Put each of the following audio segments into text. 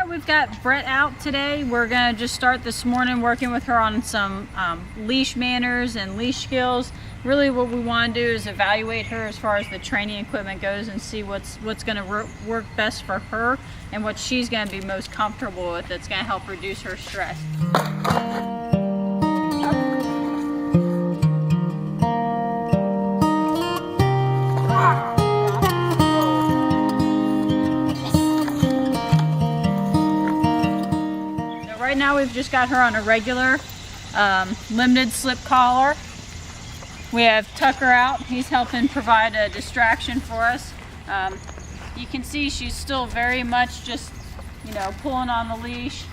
Alright, we've got Brett out today. We're going to just start this morning working with her on some leash manners and leash skills. Really what we want to do is evaluate her as far as the training equipment goes and see what's going to work best for her and what she's going to be most comfortable with that's going to help reduce her stress. Right now we've just got her on a regular limited slip collar. We have Tucker out. He's helping provide a distraction for us. You can see she's still very much just, pulling on the leash.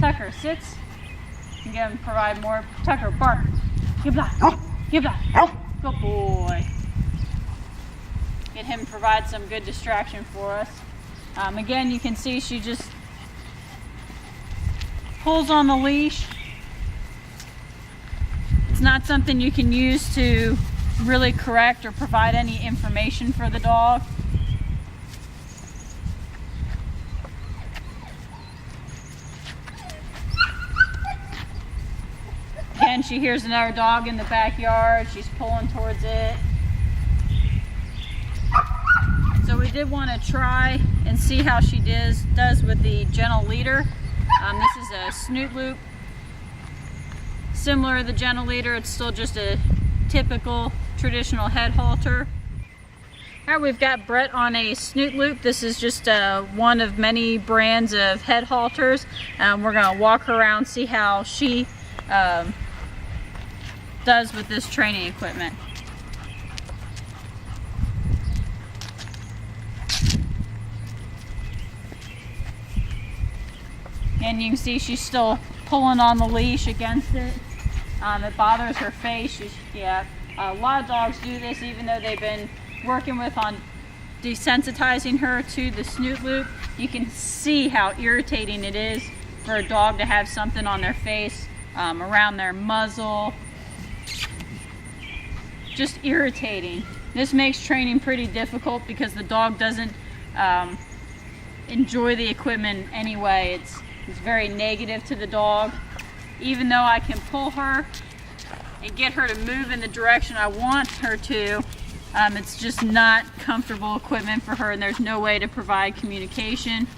Tucker sits. You can provide more. Tucker, bark. Give back. Give back. Good boy. Get him to provide some good distraction for us. Again, you can see she just pulls on the leash. It's not something you can use to really correct or provide any information for the dog. Again, she hears another dog in the backyard. She's pulling towards it. So we did want to try and see how she does with the gentle leader. This is a snoot loop. Similar to the gentle leader, it's still just a typical traditional head halter. All right, we've got Brett on a snoot loop. This is just one of many brands of head halters. We're going to walk her around, see how she does with this training equipment. And you can see she's still pulling on the leash against it. It bothers her face. A lot of dogs do this, even though they've been working on desensitizing her to the snoot loop. You can see how irritating it is for a dog to have something on their face, around their muzzle. Just irritating. This makes training pretty difficult because the dog doesn't enjoy the equipment anyway. It's very negative to the dog. Even though I can pull her and get her to move in the direction I want her to, it's just not comfortable equipment for her, and there's no way to provide communication.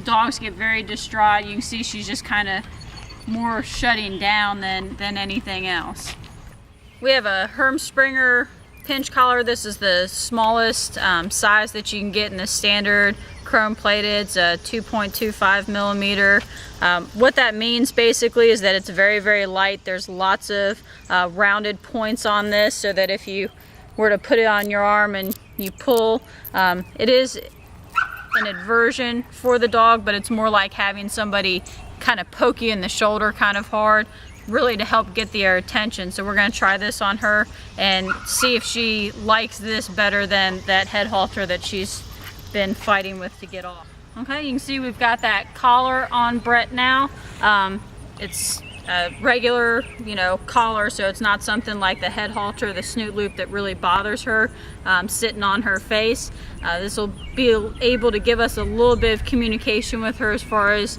Dogs get very distraught. You can see she's just kind of more shutting down than anything else. We have a Hermspringer pinch collar. This is the smallest size that you can get in the standard chrome plated. It's a 2.25 millimeter. What that means basically is that it's very, very light. There's lots of rounded points on this, so that if you were to put it on your arm and you pull, it is an aversion for the dog, but it's more like having somebody kind of poke you in the shoulder kind of hard, really to help get their attention. So we're going to try this on her and see if she likes this better than that head halter that she's been fighting with to get off. Okay, you can see we've got that collar on Brett now. It's a regular, collar, so it's not something like the head halter, the snoot loop, that really bothers her sitting on her face. This will be able to give us a little bit of communication with her as far as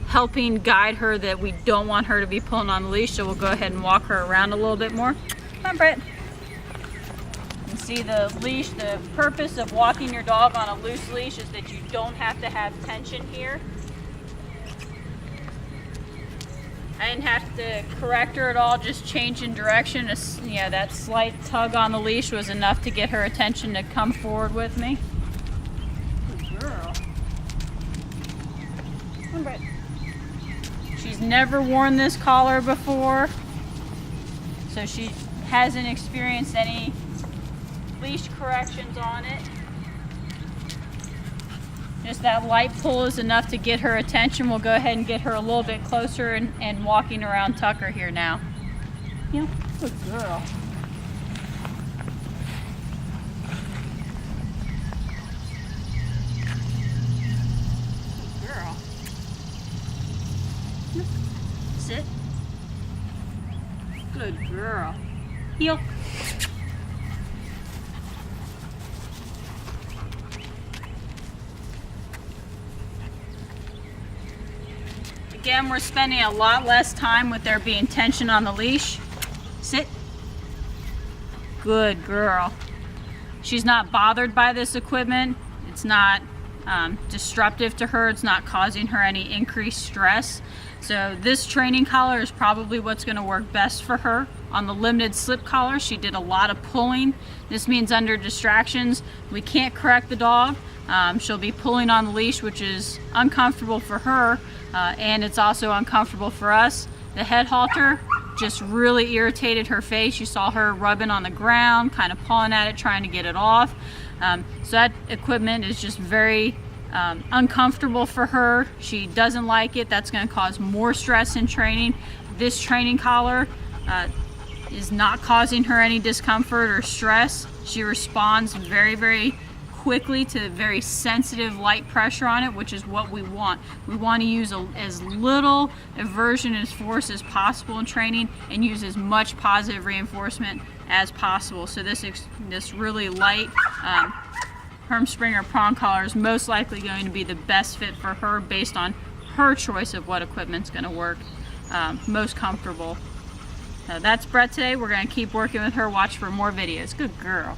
helping guide her that we don't want her to be pulling on the leash. So we'll go ahead and walk her around a little bit more. Come on, Brett. You can see the leash. The purpose of walking your dog on a loose leash is that you don't have to have tension here. I didn't have to correct her at all, just changing direction. That slight tug on the leash was enough to get her attention to come forward with me. Good girl. Come on, Brett. She's never worn this collar before, so she hasn't experienced any leash corrections on it. Just that light pull is enough to get her attention. We'll go ahead and get her a little bit closer and walking around Tucker here now. Good girl. Good girl. Sit. Good girl. Heel. Again, we're spending a lot less time with there being tension on the leash. Sit. Good girl. She's not bothered by this equipment. It's not disruptive to her. It's not causing her any increased stress. So this training collar is probably what's going to work best for her. On the limited slip collar, she did a lot of pulling. This means under distractions, we can't correct the dog. She'll be pulling on the leash, which is uncomfortable for her, and it's also uncomfortable for us. The head halter just really irritated her face. You saw her rubbing on the ground, kind of pulling at it, trying to get it off. So that equipment is just very uncomfortable for her. She doesn't like it. That's going to cause more stress in training. This training collar is not causing her any discomfort or stress. She responds very, very quickly to very sensitive light pressure on it, which is what we want. We want to use as little aversion and force as possible in training and use as much positive reinforcement as possible. So this really light Hermspringer prong collar is most likely going to be the best fit for her based on her choice of what equipment's going to work most comfortable. That's Brett today. We're going to keep working with her. Watch for more videos. Good girl.